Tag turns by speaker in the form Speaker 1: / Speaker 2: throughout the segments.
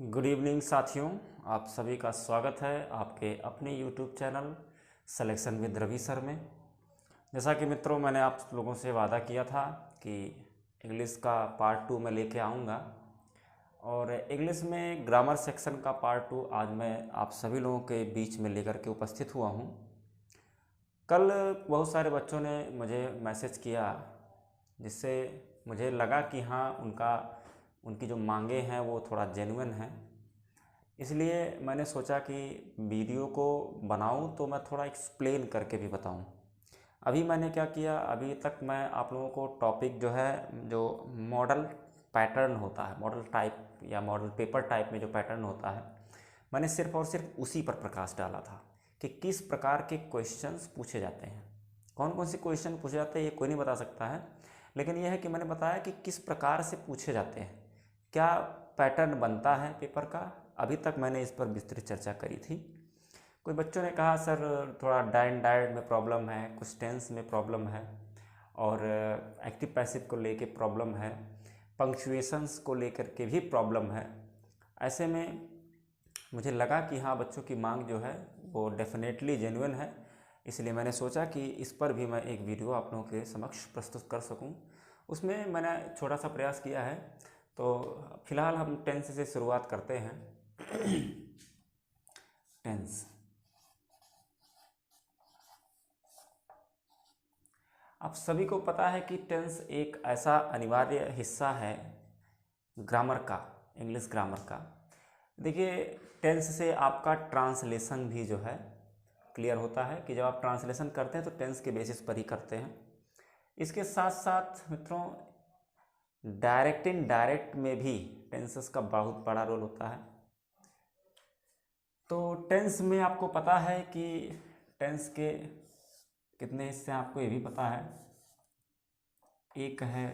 Speaker 1: Good evening साथियों, आप सभी का स्वागत है आपके अपने YouTube channel selection with Ravi sir में। जैसा कि मित्रों मैंने आप लोगों से वादा किया था कि इंग्लिश का पार्ट 2 मैं लेके आऊँगा और इंग्लिश में ग्रामर सेक्शन का पार्ट 2 आज मैं आप सभी लोगों के बीच में लेकर के उपस्थित हुआ हूँ। कल बहुत सारे बच्चों ने मुझे मैसेज किया जिससे मुझे लगा कि हाँ उनकी जो मांगे हैं वो थोड़ा जेन्युइन है। इसलिए मैंने सोचा कि वीडियो को बनाऊं तो मैं थोड़ा एक्सप्लेन करके भी बताऊं। अभी मैंने क्या किया, अभी तक मैं आप लोगों को टॉपिक जो है, जो मॉडल पैटर्न होता है, मॉडल टाइप या मॉडल पेपर टाइप में जो पैटर्न होता है, मैंने सिर्फ और सिर्फ उसी पर प्रकाश डाला था कि किस प्रकार के क्वेश्चंस पूछे जाते हैं, कौन कौन से क्वेश्चन पूछे जाते हैं ये कोई नहीं बता सकता है, लेकिन यह है कि मैंने बताया कि किस प्रकार से पूछे जाते हैं, क्या पैटर्न बनता है पेपर का। अभी तक मैंने इस पर विस्तृत चर्चा करी थी। कुछ बच्चों ने कहा सर थोड़ा डायरेक्ट में प्रॉब्लम है, कुछ टेंस में प्रॉब्लम है और एक्टिव पैसिव को लेके प्रॉब्लम है, पंक्चुएशंस को लेकर के भी प्रॉब्लम है। ऐसे में मुझे लगा कि हाँ बच्चों की मांग जो है वो डेफिनेटली जेन्युइन है, इसलिए मैंने सोचा कि इस पर भी मैं एक वीडियो आप लोगों के समक्ष प्रस्तुत कर सकूं। उसमें मैंने छोटा सा प्रयास किया है। तो फिलहाल हम टेंस से शुरुआत करते हैं। टेंस, आप सभी को पता है कि टेंस एक ऐसा अनिवार्य हिस्सा है ग्रामर का, इंग्लिश ग्रामर का। देखिए, टेंस से आपका ट्रांसलेशन भी जो है क्लियर होता है कि जब आप ट्रांसलेशन करते हैं तो टेंस के बेसिस पर ही करते हैं। इसके साथ साथ मित्रों डायरेक्ट इनडायरेक्ट में भी टेंसेस का बहुत बड़ा रोल होता है। तो टेंस में आपको पता है कि टेंस के कितने हिस्से हैं, आपको ये भी पता है। एक है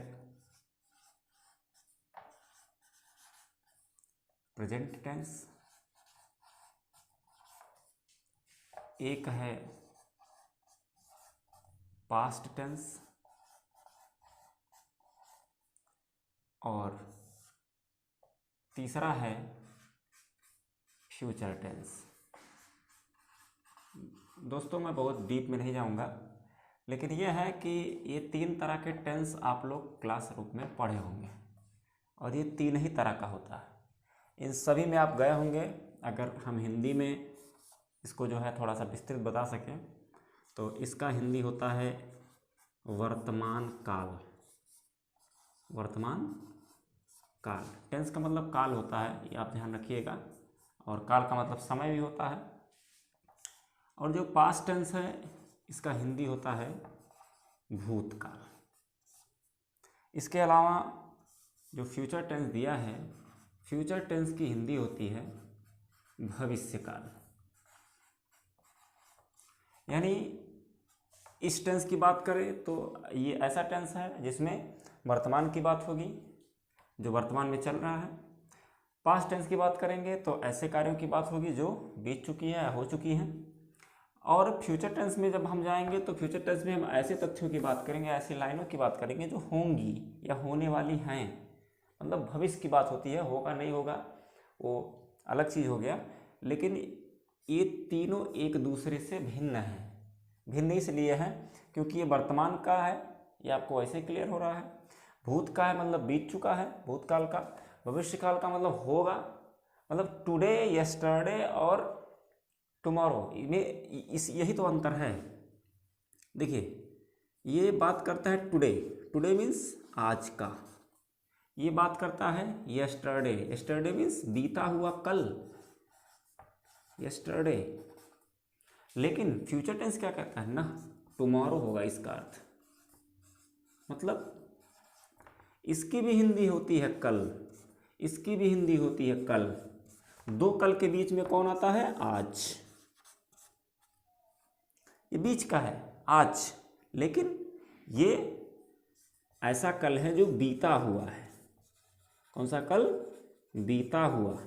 Speaker 1: प्रेजेंट टेंस, एक है पास्ट टेंस और तीसरा है फ्यूचर टेंस। दोस्तों मैं बहुत डीप में नहीं जाऊंगा, लेकिन यह है कि ये तीन तरह के टेंस आप लोग क्लास रूप में पढ़े होंगे और ये तीन ही तरह का होता है। इन सभी में आप गए होंगे। अगर हम हिंदी में इसको जो है थोड़ा सा विस्तृत बता सकें तो इसका हिंदी होता है वर्तमान काल। वर्तमान काल, टेंस का मतलब काल होता है, ये आप ध्यान रखिएगा, और काल का मतलब समय भी होता है। और जो पास्ट टेंस है इसका हिंदी होता है भूतकाल। इसके अलावा जो फ्यूचर टेंस दिया है, फ्यूचर टेंस की हिंदी होती है भविष्यकाल। यानी इस टेंस की बात करें तो ये ऐसा टेंस है जिसमें वर्तमान की बात होगी, जो वर्तमान में चल रहा है। पास्ट टेंस की बात करेंगे तो ऐसे कार्यों की बात होगी जो बीत चुकी है, हो चुकी हैं। और फ्यूचर टेंस में जब हम जाएंगे तो फ्यूचर टेंस में हम ऐसे तथ्यों की बात करेंगे, ऐसी लाइनों की बात करेंगे जो होंगी या होने वाली हैं, मतलब भविष्य की बात होती है। होगा नहीं होगा वो अलग चीज़ हो गया, लेकिन ये तीनों एक दूसरे से भिन्न हैं। भिन्न इसलिए है क्योंकि ये वर्तमान का है, ये आपको ऐसे क्लियर हो रहा है। भूत का है मतलब बीत चुका है, भूतकाल का। भविष्य काल का मतलब होगा, मतलब टुडे, यस्टरडे और टुमारो में यही तो अंतर है। देखिए, ये बात करता है टुडे, टुडे मीन्स आज का। ये बात करता है यस्टरडे, यस्टरडे मीन्स बीता हुआ कल, यस्टरडे। लेकिन फ्यूचर टेंस क्या कहता है ना, टुमारो होगा इसका अर्थ। मतलब इसकी भी हिंदी होती है कल, इसकी भी हिंदी होती है कल। दो कल के बीच में कौन आता है, आज। ये बीच का है आज, लेकिन ये ऐसा कल है जो बीता हुआ है। कौन सा कल, बीता हुआ।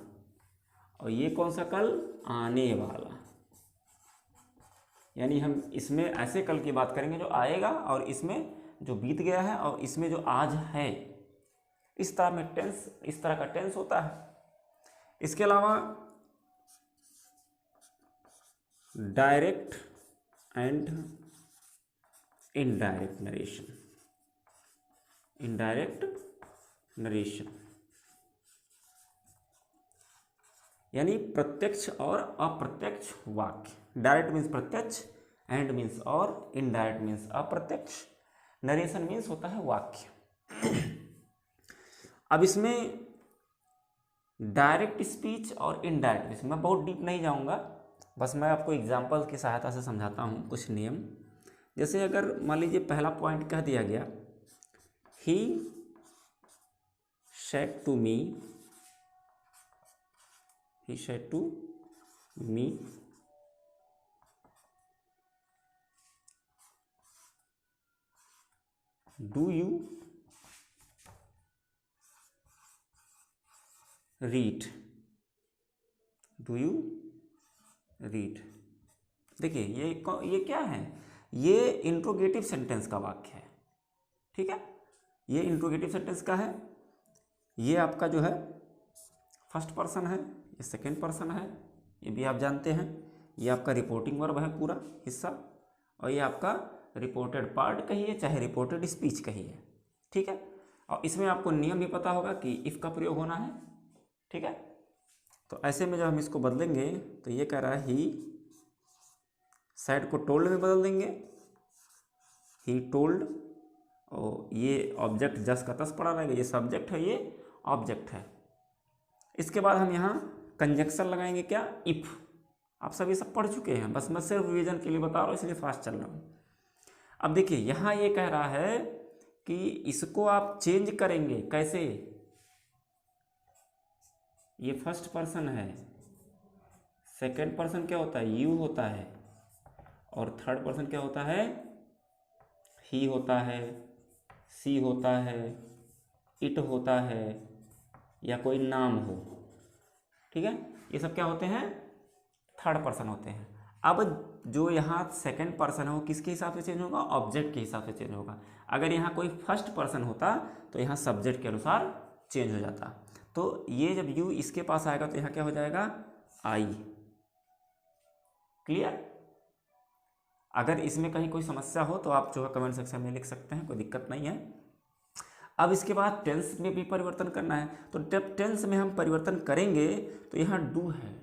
Speaker 1: और ये कौन सा कल, आने वाला। यानी हम इसमें ऐसे कल की बात करेंगे जो आएगा, और इसमें जो बीत गया है, और इसमें जो आज है। इस तरह में टेंस, इस तरह का टेंस होता है। इसके अलावा direct and indirect narration, indirect narration यानी प्रत्यक्ष और अप्रत्यक्ष वाक्य। डायरेक्ट मीन्स प्रत्यक्ष, एंड मीन्स और, इनडायरेक्ट मीन्स अप्रत्यक्ष, नरेशन मीन्स होता है वाक्य। अब इसमें डायरेक्ट स्पीच और इनडायरेक्ट स्पीच मैं बहुत डीप नहीं जाऊंगा, बस मैं आपको एग्जांपल की सहायता से समझाता हूँ कुछ नियम। जैसे अगर मान लीजिए पहला पॉइंट कह दिया गया, he said to me, he said to me do you read, do you read। देखिए ये क्या है, ये इंट्रोगेटिव सेंटेंस का वाक्य है, ठीक है, ये इंट्रोगेटिव सेंटेंस का है। ये आपका जो है फर्स्ट पर्सन है, ये सेकेंड पर्सन है, ये भी आप जानते हैं। ये आपका रिपोर्टिंग वर्ब है पूरा हिस्सा, और ये आपका रिपोर्टेड पार्ट कहिए चाहे रिपोर्टेड स्पीच कहिए, ठीक है। और इसमें आपको नियम भी पता होगा कि इफ़ का प्रयोग होना है, ठीक है। तो ऐसे में जब हम इसको बदलेंगे तो ये कह रहा है ही सेड को टोल्ड में बदल देंगे, ही टोल्ड, और ये ऑब्जेक्ट जस का तस पड़ा रहेगा, ये सब्जेक्ट है, ये ऑब्जेक्ट है। इसके बाद हम यहाँ कंजक्शन लगाएंगे, क्या, इफ। आप सभी सब पढ़ चुके हैं, बस मैं सिर्फ रिवीजन के लिए बता रहा हूँ, इसलिए फास्ट चल रहा हूँ। अब देखिए यहाँ ये कह रहा है कि इसको आप चेंज करेंगे कैसे। ये फर्स्ट पर्सन है, सेकंड पर्सन क्या होता है, यू होता है, और थर्ड पर्सन क्या होता है, ही होता है, सी होता है, इट होता है, या कोई नाम हो, ठीक है। ये सब क्या होते हैं, थर्ड पर्सन होते हैं। अब जो यहाँ सेकंड पर्सन है वो किसके हिसाब से चेंज होगा, ऑब्जेक्ट के हिसाब से चेंज होगा। अगर यहाँ कोई फर्स्ट पर्सन होता तो यहाँ सब्जेक्ट के अनुसार चेंज हो जाता। तो ये जब यू इसके पास आएगा तो यहाँ क्या हो जाएगा, आई। क्लियर। अगर इसमें कहीं कोई समस्या हो तो आप जो है कमेंट सेक्शन में लिख सकते हैं, कोई दिक्कत नहीं है। अब इसके बाद टेंस में भी परिवर्तन करना है, तो जब टेंस में हम परिवर्तन करेंगे तो यहाँ डू है,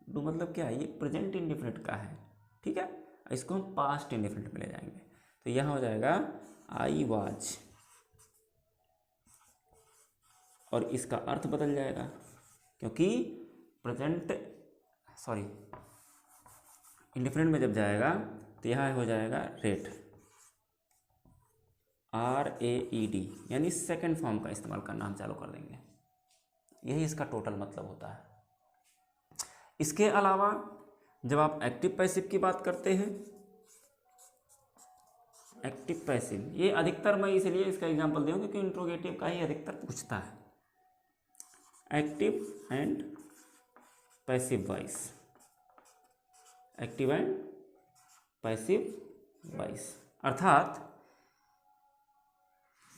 Speaker 1: डू मतलब क्या है, ये प्रेजेंट इंडेफिनिट का है, ठीक है। इसको हम पास्ट इंडेफिनिट में ले जाएंगे, तो यहाँ हो जाएगा आई वाज, और इसका अर्थ बदल जाएगा क्योंकि इंडेफिनिट में जब जाएगा तो यहाँ हो जाएगा रेड, RAED, यानी सेकंड फॉर्म का इस्तेमाल करना हम चालू कर देंगे। यही इसका टोटल मतलब होता है। इसके अलावा जब आप एक्टिव पैसिव की बात करते हैं, एक्टिव पैसिव, ये अधिकतर मैं इसलिए इसका एग्जांपल दूँ क्योंकि इंट्रोगेटिव का ही अधिकतर पूछता है। Active and passive voice, active and passive voice, अर्थात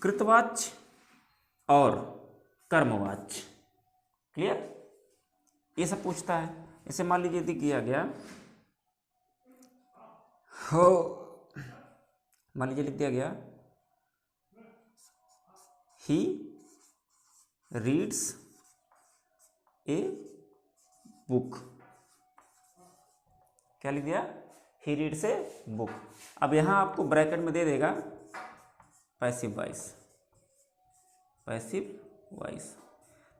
Speaker 1: कृतवाच्य और कर्मवाच्य। क्लियर। ये सब पूछता है। इसे मान लीजिए यदि किया गया हो, मान लीजिए लिख दिया गया ही रीड्स ए बुक, क्या लिख दिया, ही रीड्स ए बुक। अब यहाँ आपको ब्रैकेट में दे देगा पैसिव वॉइस, पैसिव वॉइस।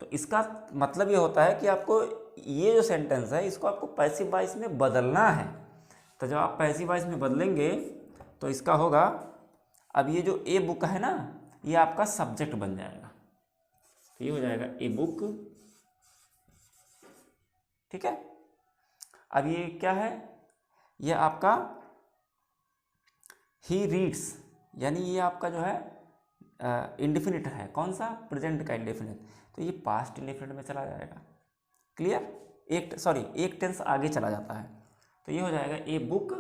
Speaker 1: तो इसका मतलब ये होता है कि आपको ये जो सेंटेंस है इसको आपको पैसिव वॉइस में बदलना है। तो जब आप पैसिव वॉइस में बदलेंगे तो इसका होगा, अब ये जो ए बुक है ना, ये आपका सब्जेक्ट बन जाएगा, तो ये हो जाएगा ए बुक, ठीक है। अब ये क्या है, ये आपका ही रीड्स, यानी ये आपका जो है इंडेफिनिट है, कौन सा, प्रेजेंट का इंडेफिनिट, तो ये पास्ट इंडेफिनिट में चला जाएगा। क्लियर। एक टेंस आगे चला जाता है, तो ये हो जाएगा ए बुक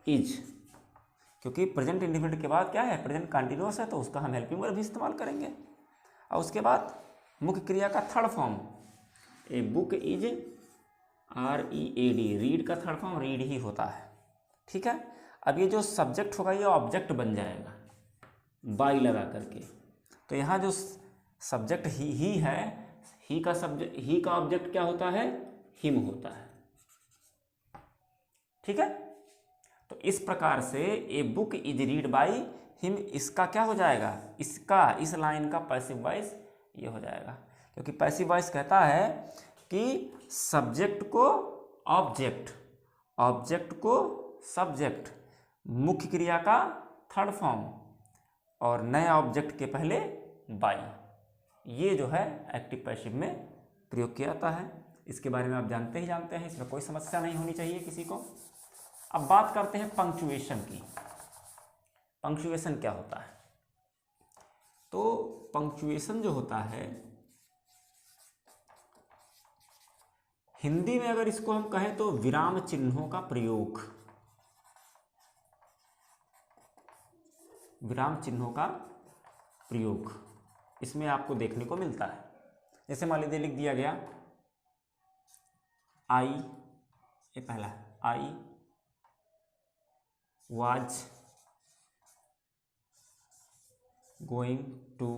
Speaker 1: इज, क्योंकि प्रेजेंट इंडेफिनिट के बाद क्या है, प्रेजेंट कंटिन्यूअस है, तो उसका हम हेल्पिंग वर्ब भी इस्तेमाल करेंगे। और उसके बाद मुख्य क्रिया का third form, a book is READ, read का थर्ड फॉर्म रीड ही होता है। ठीक है, अब ये जो सब्जेक्ट होगा ये ऑब्जेक्ट बन जाएगा बाई लगा करके। तो यहाँ जो सब्जेक्ट ही है, ही का सब्जेक्ट, ही का ऑब्जेक्ट क्या होता है, हिम होता है। ठीक है, तो इस प्रकार से a book is read by him, इसका क्या हो जाएगा, इसका, इस लाइन का पैसिव वॉइस ये हो जाएगा, क्योंकि पैसिव वॉइस कहता है कि सब्जेक्ट को ऑब्जेक्ट, ऑब्जेक्ट को सब्जेक्ट, मुख्य क्रिया का थर्ड फॉर्म और नए ऑब्जेक्ट के पहले बाई, ये जो है एक्टिव पैसिव में प्रयोग किया जाता है। इसके बारे में आप जानते ही जानते हैं, इसमें कोई समस्या नहीं होनी चाहिए किसी को। अब बात करते हैं पंक्चुएशन की। पंक्चुएशन क्या होता है? तो पंक्चुएशन जो होता है, हिंदी में अगर इसको हम कहें तो विराम चिन्हों का प्रयोग, विराम चिन्हों का प्रयोग इसमें आपको देखने को मिलता है। जैसे मान लीजिए लिख दिया गया आई, ये पहला आई was going to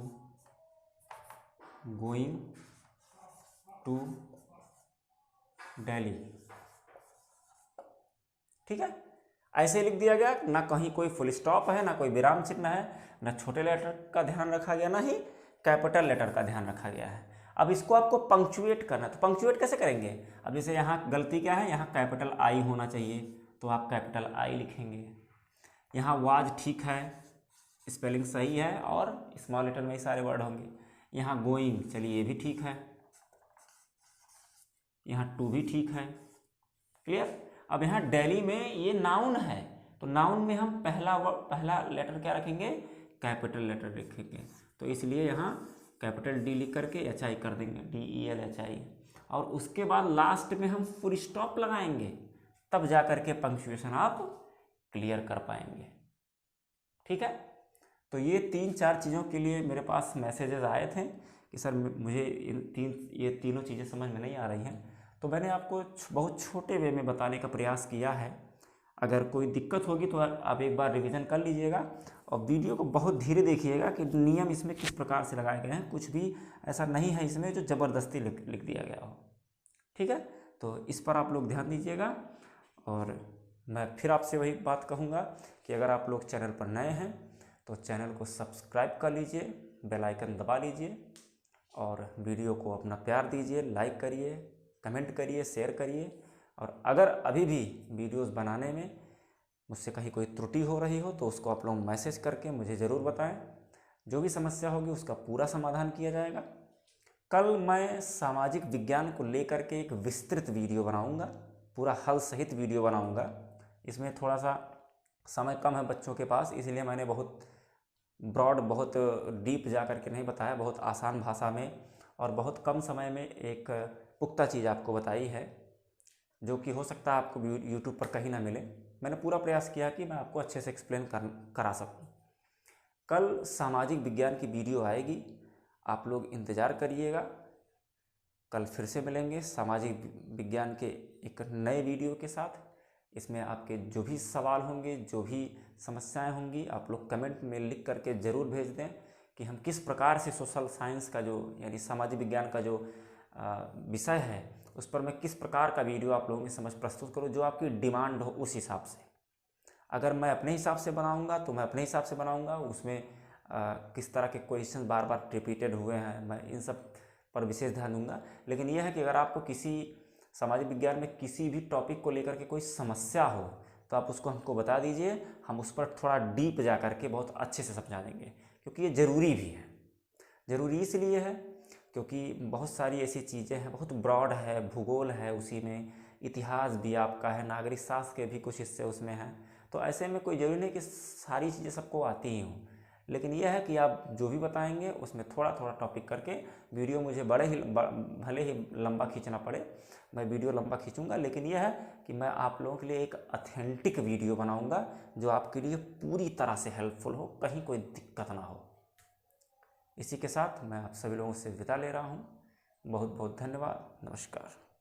Speaker 1: दिल्ली। ठीक है, ऐसे लिख दिया गया, ना कहीं कोई फुल स्टॉप है, ना कोई विराम चिन्ह है, ना छोटे लेटर का ध्यान रखा गया, ना ही कैपिटल लेटर का ध्यान रखा गया है। अब इसको आपको पंक्चुएट करना, तो पंक्चुएट कैसे करेंगे? अब जैसे यहाँ गलती क्या है, यहाँ कैपिटल आई होना चाहिए, तो आप कैपिटल आई लिखेंगे। यहाँ वाज ठीक है, स्पेलिंग सही है और स्मॉल लेटर में ही सारे वर्ड होंगे। यहाँ गोइंग, चलिए ये भी ठीक है। यहाँ टू भी ठीक है। क्लियर? अब यहाँ दिल्ली में ये नाउन है, तो नाउन में हम पहला लेटर क्या रखेंगे, कैपिटल लेटर रखेंगे, तो इसलिए यहाँ कैपिटल डी लिख करके HI कर देंगे, DELHI, और उसके बाद लास्ट में हम फुल स्टॉप लगाएंगे, तब जा करके पंक्चुएशन आप क्लियर कर पाएंगे। ठीक है, तो ये 3-4 चीज़ों के लिए मेरे पास मैसेजेस आए थे कि सर मुझे ये तीनों चीज़ें समझ में नहीं आ रही हैं, तो मैंने आपको बहुत छोटे वे में बताने का प्रयास किया है। अगर कोई दिक्कत होगी तो आप एक बार रिवीजन कर लीजिएगा और वीडियो को बहुत धीरे देखिएगा कि नियम इसमें किस प्रकार से लगाए गए हैं। कुछ भी ऐसा नहीं है इसमें जो ज़बरदस्ती लिख दिया गया हो। ठीक है, तो इस पर आप लोग ध्यान दीजिएगा। और मैं फिर आपसे वही बात कहूँगा कि अगर आप लोग चैनल पर नए हैं तो चैनल को सब्सक्राइब कर लीजिए, बेल आइकन दबा लीजिए और वीडियो को अपना प्यार दीजिए, लाइक करिए, कमेंट करिए, शेयर करिए। और अगर अभी भी वीडियोस बनाने में मुझसे कहीं कोई त्रुटि हो रही हो तो उसको आप लोग मैसेज करके मुझे ज़रूर बताएं। जो भी समस्या होगी उसका पूरा समाधान किया जाएगा। कल मैं सामाजिक विज्ञान को लेकर के एक विस्तृत वीडियो बनाऊंगा, पूरा हल सहित वीडियो बनाऊंगा। इसमें थोड़ा सा समय कम है बच्चों के पास, इसलिए मैंने बहुत ब्रॉड, बहुत डीप जा कर के नहीं बताया, बहुत आसान भाषा में और बहुत कम समय में एक पुख्ता चीज़ आपको बताई है, जो कि हो सकता है आपको यूट्यूब पर कहीं ना मिले। मैंने पूरा प्रयास किया कि मैं आपको अच्छे से एक्सप्लेन करा सकूं। कल सामाजिक विज्ञान की वीडियो आएगी, आप लोग इंतज़ार करिएगा। कल फिर से मिलेंगे सामाजिक विज्ञान के एक नए वीडियो के साथ। इसमें आपके जो भी सवाल होंगे, जो भी समस्याएं होंगी, आप लोग कमेंट में लिख करके ज़रूर भेज दें कि हम किस प्रकार से सोशल साइंस का जो, यानी सामाजिक विज्ञान का जो विषय है, उस पर मैं किस प्रकार का वीडियो आप लोगों की समझ प्रस्तुत करूं, जो आपकी डिमांड हो उस हिसाब से। अगर मैं अपने हिसाब से बनाऊंगा तो मैं अपने हिसाब से बनाऊंगा, उसमें किस तरह के क्वेश्चन बार बार रिपीटेड हुए हैं, मैं इन सब पर विशेष ध्यान दूंगा। लेकिन यह है कि अगर आपको किसी सामाजिक विज्ञान में किसी भी टॉपिक को लेकर के कोई समस्या हो तो आप उसको हमको बता दीजिए, हम उस पर थोड़ा डीप जा करके बहुत अच्छे से समझा देंगे, क्योंकि ये ज़रूरी भी है। ज़रूरी इसलिए है क्योंकि बहुत सारी ऐसी चीज़ें हैं, बहुत ब्रॉड है, भूगोल है, उसी में इतिहास भी आपका है, नागरिक शास्त्र के भी कुछ हिस्से उसमें हैं। तो ऐसे में कोई ज़रूरी नहीं कि सारी चीज़ें सबको आती ही हों, लेकिन यह है कि आप जो भी बताएंगे उसमें थोड़ा थोड़ा टॉपिक करके वीडियो मुझे भले ही लंबा खींचना पड़े, मैं वीडियो लंबा खींचूंगा, लेकिन यह है कि मैं आप लोगों के लिए एक ऑथेंटिक वीडियो बनाऊंगा जो आपके लिए पूरी तरह से हेल्पफुल हो, कहीं कोई दिक्कत ना हो। इसी के साथ मैं आप सभी लोगों से विदा ले रहा हूँ। बहुत बहुत धन्यवाद। नमस्कार।